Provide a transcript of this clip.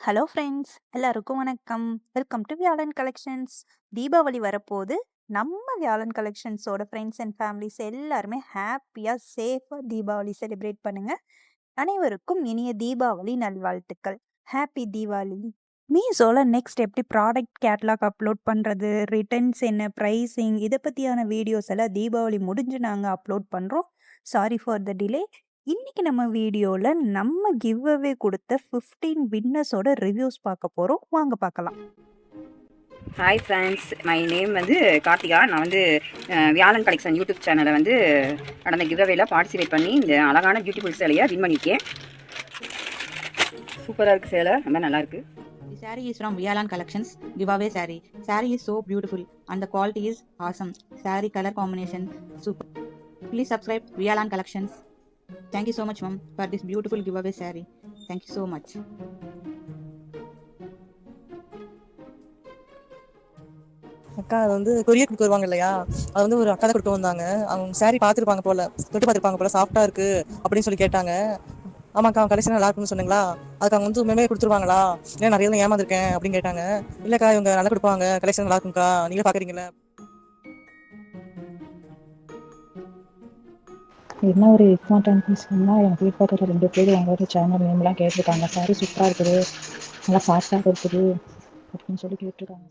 Hello friends, எல்லாருக்கும் வணக்கம். Welcome to வியாழன் கலெக்ஷன்ஸ். தீபாவளி வரப்போது. நம்ம வியாழன் கலெக்ஷன்ஸோட ஃப்ரெண்ட்ஸ் அண்ட் ஃபேமிலிஸ் எல்லாருமே ஹாப்பியா, சேஃபா தீபாவளி செலிப்ரேட் பண்ணுங்க. அனைவருக்கும் இனிய தீபாவளி நல்வாழ்த்துக்கள். ஹாப்பி தீபாவளி. மீஷோல நெக்ஸ்ட் எப்படி ப்ராடக்ட் கேட்லாக் அப்லோட் பண்றது, ரிட்டர்ன்ஸ் என்ன, பிரைசிங் இத பத்தியான வீடியோஸ் எல்லாம் தீபாவளி முடிஞ்சு நாங்க அப்லோட் பண்றோம். Sorry for the delay. இன்னைக்கு நம்ம வீடியோல நம்ம கிவ் அவே கொடுத்த 15 வின்னர்ஸோட ரிவ்யூஸ் பார்க்க போறோம். வாங்க பார்க்கலாம். ஹாய் ஃப்ரெண்ட்ஸ், மை நேம் வந்து கார்த்திகா. நான் வந்து வியாழன் கலெக்ஷன் யூடியூப் சேனலை வந்து கடந்த கிவ்அவேல பார்ட்டிசிபேட் பண்ணி இந்த அழகான பியூட்டிஃபுல் சேலையை வின் பண்ணியிருக்கேன். சூப்பராக இருக்குது சேலை, ரொம்ப நல்லாயிருக்கு. The saree is from Viyalan Collections giveaway saree. Saree is so beautiful and the quality is awesome. Saree color combination super. Please subscribe Viyalan Collections. Thank you so much, ma'am, for this beautiful giveaway saree. Thank you so much. அக்கா அது வந்து courier கொடுக்க வருவாங்க இல்லையா, அது வந்து ஒரு அக்கா தான் கொடுக்க வந்தாங்க. அவங்க சாரி பார்த்துருப்பாங்க போல, தொட்டு பார்த்துருப்பாங்க போல, சாஃப்டா இருக்கு அப்படின்னு சொல்லி கேட்டாங்க. ஆமாக்கா கலெக்ஷன் நல்லா இருக்குன்னு சொன்னீங்களா, அதுக்கு அவங்க வந்து உண்மையே கொடுத்துருவாங்களா, ஏன் நிறைய ஏமாந்துருக்கேன் அப்படின்னு கேட்டாங்க. இல்லக்கா இவங்க நல்லா கொடுப்பாங்க, கலெக்ஷன் நல்லா இருக்கும்க்கா, நீங்களே பாக்குறீங்களா. என்ன ஒரு இம்பார்ட்டன்ட்னு சொன்னால், என் ஃபீட்பேக்கில் 2 பேர் உங்களோட சேனல் நேம்லாம் கேட்டிருக்காங்க. சாரி சூப்பராக இருக்குது, நல்லா ஃபாஸ்ட்டாக இருக்குது அப்படின்னு சொல்லி கேட்டிருக்காங்க.